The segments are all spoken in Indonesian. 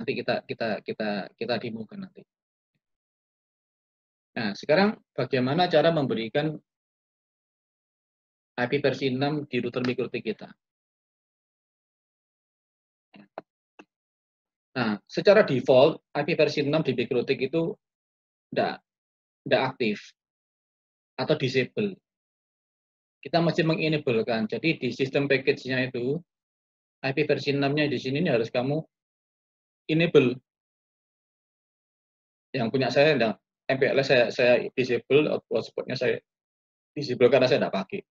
Nanti kita demokan nanti. Nah, sekarang bagaimana cara memberikan IP versi 6 di router MikroTik kita? Nah, secara default IP versi 6 di MikroTik itu tidak aktif atau disable. Kita mesti mengenablekan. Jadi di sistem package-nya itu IP versi 6-nya di sini ini harus kamu enable. Yang punya saya enggak, MPLS saya disable, hotspot-nya saya disable karena saya tidak pakai.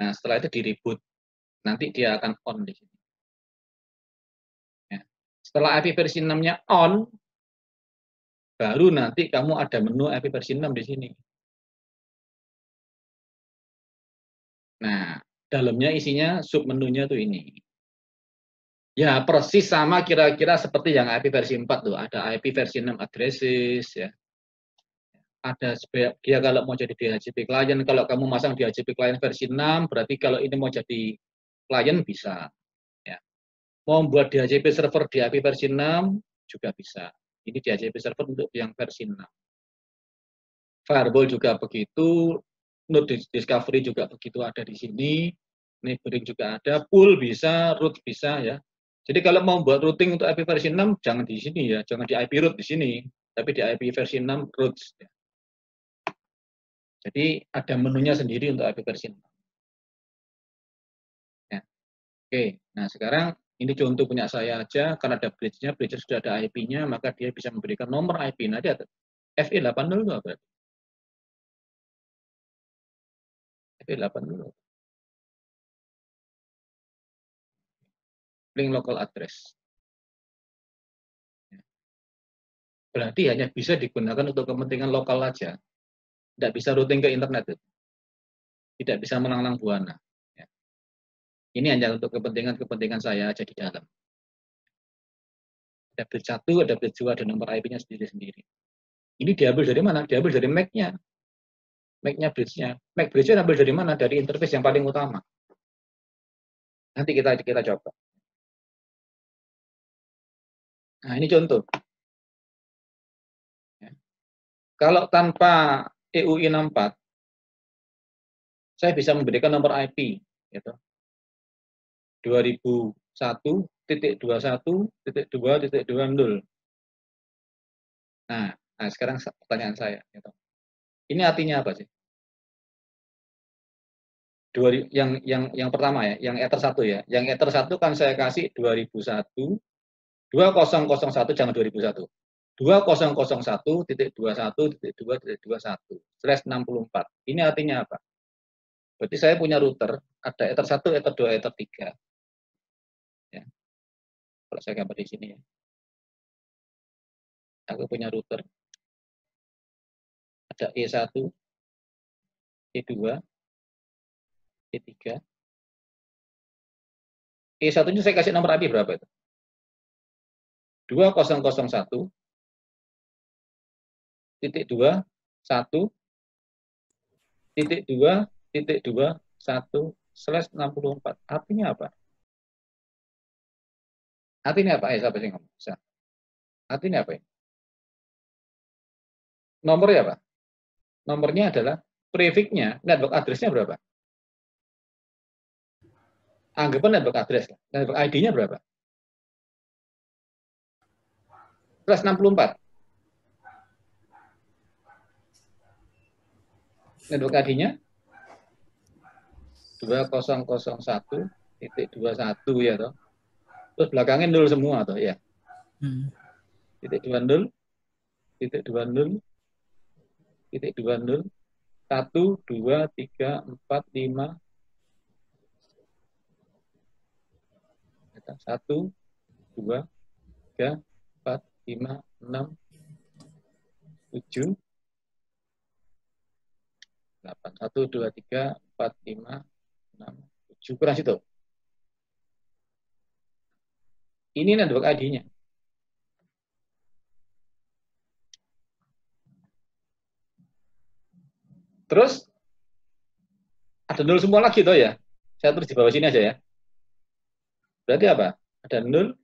Nah, setelah itu di reboot. Nanti dia akan on di sini. Ya. Setelah IP versi 6-nya on, baru nanti kamu ada menu IP versi 6 di sini. Nah, dalamnya isinya sub menunya tuh ini. Ya, persis sama kira-kira seperti yang IP versi 4 tuh. Ada IP versi 6 addresses ya. Ada dia kalau mau jadi DHCP client, kalau kamu masang DHCP client versi 6, berarti kalau ini mau jadi client bisa ya. Mau buat DHCP server di IP versi 6 juga bisa. Ini DHCP server untuk yang versi 6. Firewall juga begitu, node discovery juga begitu ada di sini, neighboring juga ada, pool bisa, root bisa ya. Jadi kalau mau buat routing untuk IP versi 6 jangan di sini ya, jangan di IP root di sini, tapi di IP versi 6 roots. Ya. Jadi ada menunya sendiri untuk IP versi 6. Ya. Oke, nah sekarang ini contoh punya saya aja, karena ada bridge-nya, bridge sudah ada IP-nya, maka dia bisa memberikan nomor IP. Nanti ada FE80 itu apa? FE80. Link local address. Berarti hanya bisa digunakan untuk kepentingan lokal aja. Tidak bisa routing ke internet. Tidak bisa melanglang buana. Ya. Ini hanya untuk kepentingan saya aja di dalam. Ada bridge 1, ada bridge 2, ada nomor IP-nya sendiri-sendiri. Ini diambil dari mana? Diambil dari MAC-nya. MAC-nya bridge-nya. MAC bridge-nya diambil dari mana? Dari interface yang paling utama. Nanti kita coba. Nah, ini contoh. Ya. Kalau tanpa EUI 64, saya bisa memberikan nomor IP. Gitu. 2001.21.2.20. Nah, sekarang pertanyaan saya. Gitu. Ini artinya apa sih? Yang pertama ya, yang ether 1 ya. Yang ether 1 kan saya kasih 2001, 2001 jangan 2001. 2001.21.2.21/64. Ini artinya apa? Berarti saya punya router, ada ether 1, ether 2, ether 3. Ya. Kalau saya gambar di sini ya. Aku punya router. Ada E1, E2, E3. E1-nya saya kasih nomor IP berapa itu? 2001.1.2.2/64. Artinya apa? Artinya apa? Siapa sih ngomong? Artinya apa? Nomornya apa? Nomornya adalah prefix-nya, network address-nya berapa? Anggapan network address. Network ID-nya berapa? 64. Network ID-nya 2001.21 ya toh. Terus belakangnya 0 semua toh ya. Titik 20, titik 20, titik 20, 1, 2, 3, 4, 5, 1, 2, 3, 4, 5, 6, 7, 8, 1, 2, 3, 4, 5, 6, 7, kurang situ. Ini network ID-nya. Terus ada 0 semua lagi toh ya. Saya tulis di bawah sini aja ya. Berarti apa? Ada 0,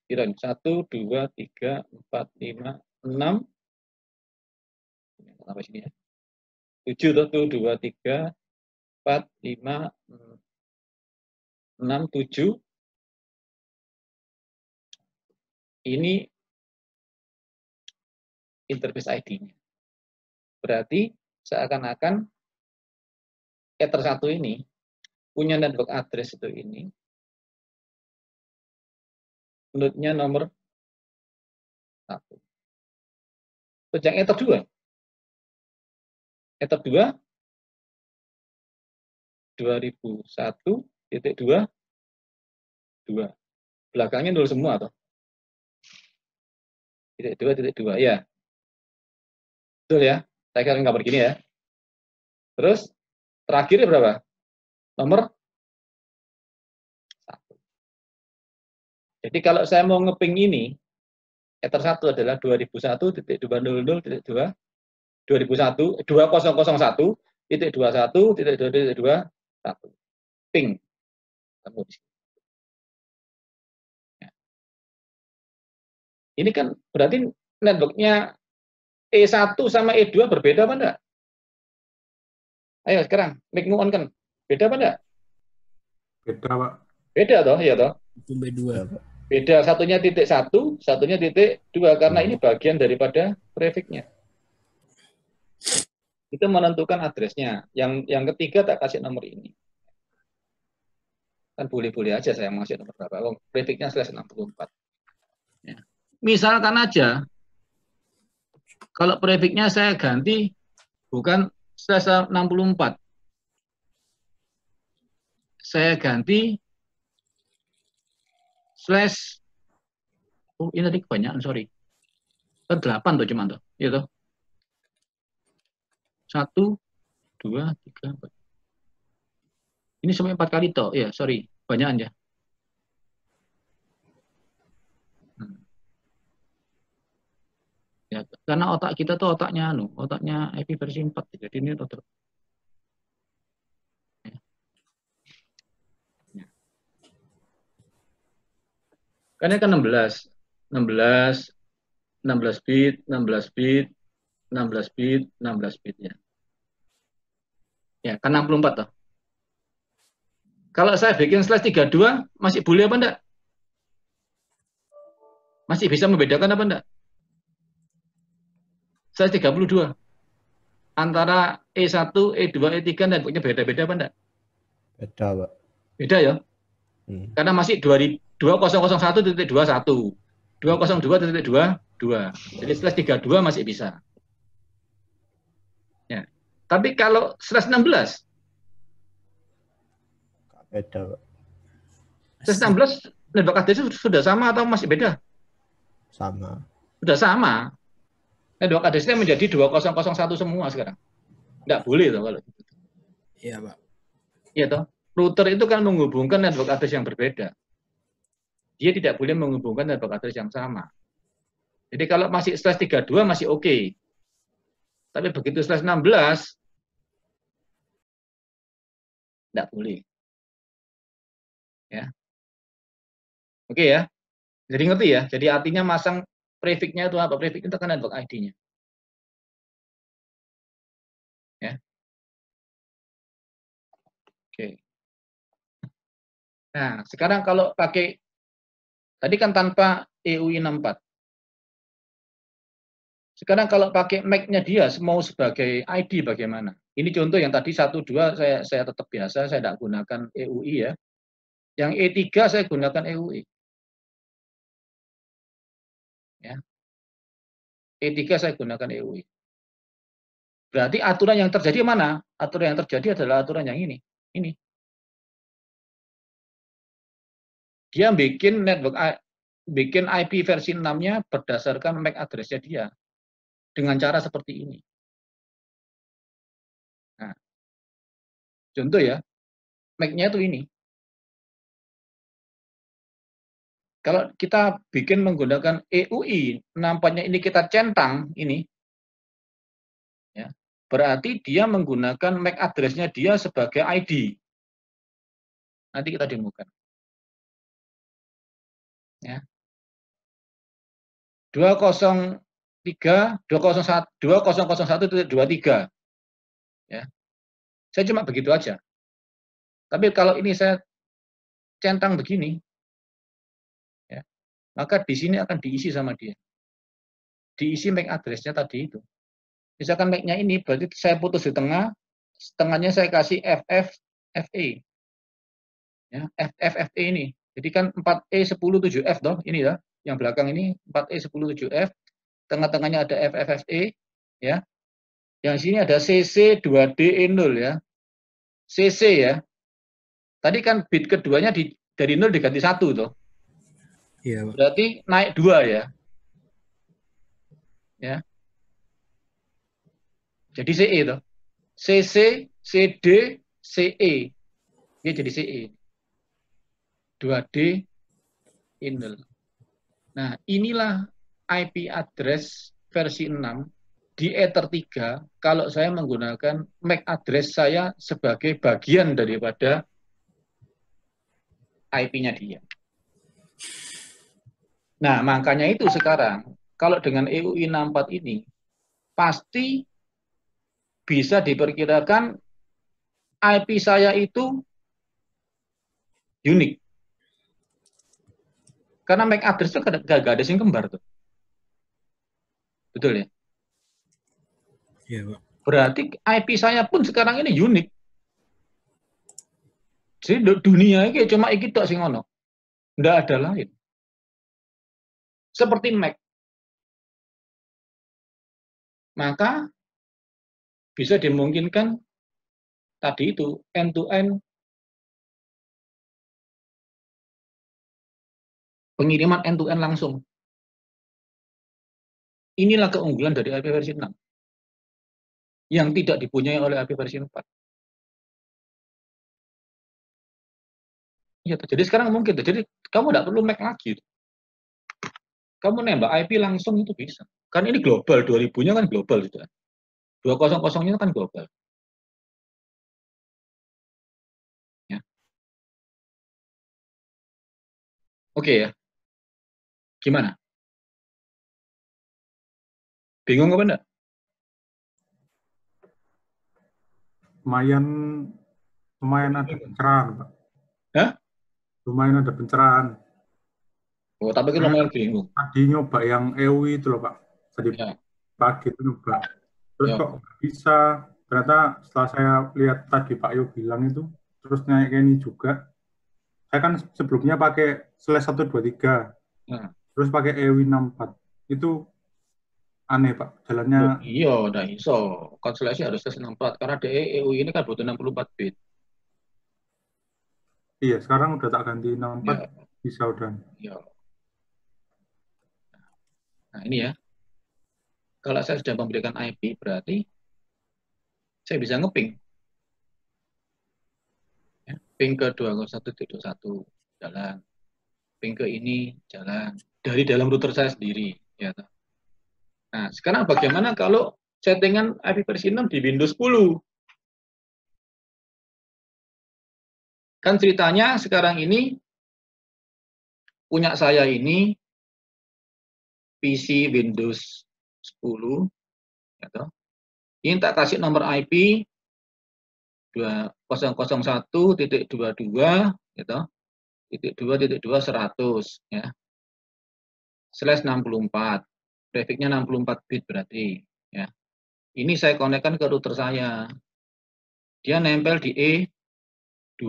Kira 1, 2, 3, 4, 5, 6. Sampai sini ya. 7, 1, 2, 3, 4, 5, 6, 7. Ini interface ID-nya. Berarti seakan-akan Ether 1 ini punya network address itu ini. Node-nya nomor 1. Terus yang Ether 2. Ether 2 2001.2 2. Belakangnya 0 semua toh. Titik 2, ya. Betul ya. Saya kira nggak begini ya. Terus terakhirnya berapa? Nomor 1. Jadi kalau saya mau ngeping ini, Ether 1 adalah 2001.200.2 2001.2.2.1. Ping. Ini kan berarti networknya E1 sama E2 berbeda apa enggak? Ayo sekarang, mic-mu on kan. Beda apa enggak? Beda, Pak. Beda toh, ya toh? Itu B2. Beda, satunya titik 1, satunya titik 2, karena ini bagian daripada prefix-nya. Itu menentukan address-nya. Yang ketiga tak kasih nomor ini. Kan boleh-boleh aja saya ngasih nomor berapa. Oh, prefix-nya /64. Ya. Misalkan aja, kalau prefix-nya saya ganti bukan /64. Saya ganti slash, oh ini tadi kebanyakan, sorry. 8 tuh cuman tuh, gitu. 1, 2, 3, 4. Ini sampai 4 kali toh, ya sorry, banyakan ya. Ya, karena otak kita tuh otaknya IP versi 4, jadi ini total. Ya. Karena kan 16 bit, 16 bit, 16 bit, 16 bit ya. Ya, kan 64 toh. Kalau saya bikin /32 masih boleh apa enggak? Masih bisa membedakan apa enggak? /32 antara E1, E2, E3 networknya beda-beda apa enggak? Beda, Pak. Beda ya? Karena masih 2001.21, 202.22. Jadi /32 masih bisa. Ya. Tapi kalau /16 Beda, Pak. /16 network address sudah sama atau masih beda? Sama. Sudah sama. Network address-nya menjadi 2001 semua sekarang. Nggak boleh toh kalau gitu. Iya, Pak. Iya toh. Router itu kan menghubungkan network address yang berbeda. Dia tidak boleh menghubungkan network address yang sama. Jadi kalau masih /32 masih oke. Tapi begitu /16 tidak boleh. Ya. Oke ya. Jadi ngerti ya. Jadi artinya masang prefix-nya itu apa? Prefix itu kan network ID-nya. Ya. Oke. Nah, sekarang kalau pakai tadi kan tanpa EUI 64. Sekarang kalau pakai MAC-nya dia mau sebagai ID bagaimana? Ini contoh yang tadi 1, 2 saya tetap biasa, saya tidak gunakan EUI ya. Yang E3 saya gunakan EUI. Ya. E3 saya gunakan EUI. Berarti aturan yang terjadi mana? Aturan yang terjadi adalah aturan yang ini. Ini. Dia bikin IP versi 6-nya berdasarkan MAC address-nya dia. Dengan cara seperti ini. Nah, contoh ya, MAC-nya itu ini. Kalau kita bikin menggunakan EUI, nampaknya ini kita centang ini. Ya. berarti dia menggunakan MAC address-nya dia sebagai ID. Nanti kita demokan. Ya. 2001.23. Ya. Saya cuma begitu aja. Tapi kalau ini saya centang begini, ya, maka di sini akan diisi sama dia. Diisi MAC address-nya tadi itu. Misalkan MAC-nya ini, berarti saya putus di tengah, setengahnya saya kasih FFFE. Ya, FFFE ini. Jadi kan 4E107F dong, ini ya. Yang belakang ini 4E107F, tengah-tengahnya ada FFFE, ya. Yang sini ada CC2DE0 ya. CC ya. Tadi kan bit keduanya dari 0 diganti 1 toh. Iya, Pak. Berarti naik 2 ya. Ya. Jadi CE toh. CC, CD, CE. Dia jadi CE. 2D Intel. Nah, inilah IP address versi 6 di Ether 3 kalau saya menggunakan MAC address saya sebagai bagian daripada IP-nya dia. Nah, makanya itu sekarang, kalau dengan EUI 64 ini, pasti bisa diperkirakan IP saya itu unik. Karena MAC address itu gak ada yang kembar tuh. Betul ya? Iya, Pak. Berarti IP saya pun sekarang ini unik. Jadi dunia ini cuma iki tok sing ono. Nggak ada lain. Seperti Mac. Maka bisa dimungkinkan tadi itu end-to-end pengiriman end-to-end langsung. Inilah keunggulan dari IP versi 6 yang tidak dipunyai oleh IP versi 4. Ya, jadi sekarang mungkin. Jadi kamu tidak perlu Mac lagi. Kamu nembak IP langsung itu bisa. Kan ini global, 2000-nya kan global gitu kan. 200-nya kan global. Ya. Oke ya. Gimana? Bingung apa enggak? Lumayan ada pencerahan, Pak. Hah? Lumayan ada pencerahan. Oh, tapi kan lumayan bingung. Tadi nyoba yang EUI itu loh, Pak. Tadi Ya. pagi itu nyoba. Terus Ya. kok nggak bisa. Ternyata setelah saya lihat tadi Pak Yo bilang itu, terus naik ini juga. Saya kan sebelumnya pakai /123, Nah. terus pakai EUI 64. Itu aneh, Pak. Jalannya. Loh, iya, udah iso. Konsolasi harus tes 64 karena DE ini kan butuh 64 bit. Iya, sekarang udah tak ganti 64, Ya. bisa udah. Ya. Nah, ini ya. Kalau saya sudah memberikan IP berarti saya bisa ngeping. Ya. Ping ke 201.1 jalan. Ping ke ini jalan dari dalam router saya sendiri, ya. Nah, sekarang bagaimana kalau settingan IP versi 6 di Windows 10? Kan ceritanya sekarang ini punya saya ini PC Windows 10, ya toh. Ini tak kasih nomor IP 2001.22, gitu, .2.2 100, ya, /64, grafiknya 64 bit berarti, ya. Ini saya konekkan ke router saya, dia nempel di E2,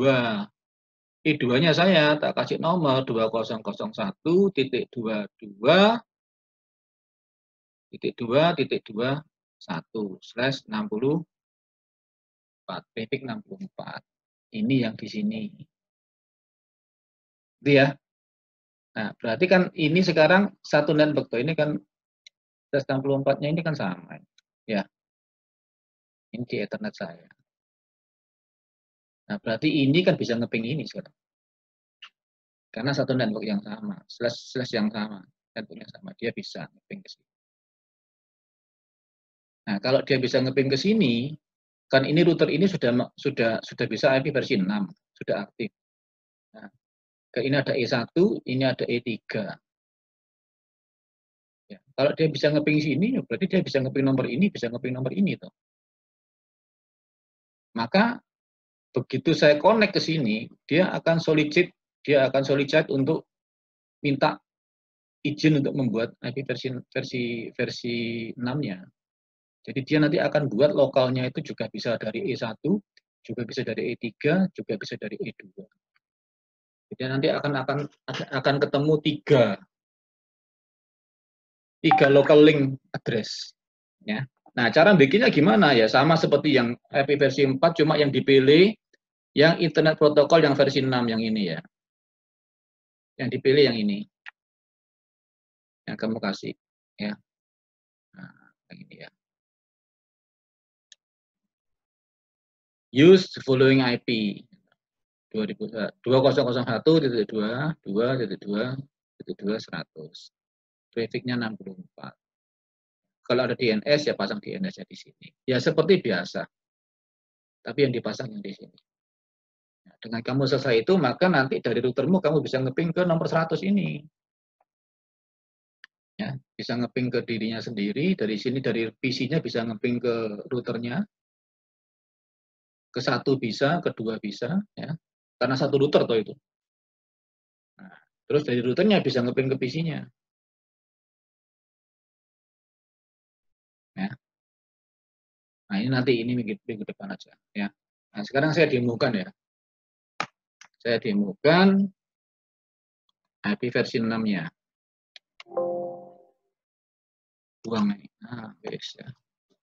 E2-nya saya tak kasih nomor 2001.2.2.1/64, prefix 64. Ini yang di sini. Itu ya. Nah, berarti kan ini sekarang satu network tuh, ini kan /64-nya ini kan sama. Ya. Ini di Ethernet saya. Nah, berarti ini kan bisa ngeping ini sekarang. Karena satu network yang sama, slash yang sama, network yang sama, dia bisa ngeping ke sini. Nah, kalau dia bisa ngeping ke sini, kan ini router ini sudah bisa IP versi 6, sudah aktif. Nah, ini ada E1, ini ada E3. Ya, kalau dia bisa ngeping sini, berarti dia bisa ngeping nomor ini, bisa ngeping nomor ini toh. Maka begitu saya connect ke sini, dia akan solicit untuk minta izin untuk membuat IP versi 6-nya. Jadi dia nanti akan buat lokalnya itu juga bisa dari E1, juga bisa dari E3, juga bisa dari E2. Jadi nanti akan ketemu tiga local link address. Ya. Nah, cara bikinnya gimana ya? Sama seperti yang IP versi 4, cuma yang dipilih yang Internet Protocol yang versi 6 yang ini ya. Yang dipilih yang ini. Yang kamu kasih. Ya. Nah, yang ini ya. Use the following IP. 2001.2.2.2.2.100. Trafficnya 64. Kalau ada DNS ya pasang DNS-nya di sini. Ya seperti biasa. Tapi yang dipasang yang di sini. Nah, dengan kamu selesai itu, maka nanti dari routermu kamu bisa ngeping ke nomor 100 ini. Ya, bisa ngeping ke dirinya sendiri, dari sini dari PC-nya bisa ngeping ke routernya. Ke 1 bisa, ke 2 bisa, ya. Karena satu router toh itu. Nah, terus dari routernya bisa ngeping ke PC-nya. Ya. Nah, ini nanti ini minggu depan aja, ya. Nah, sekarang saya demokan ya. Saya demokan IP versi 6-nya. Buang ini. Nah, guys ya.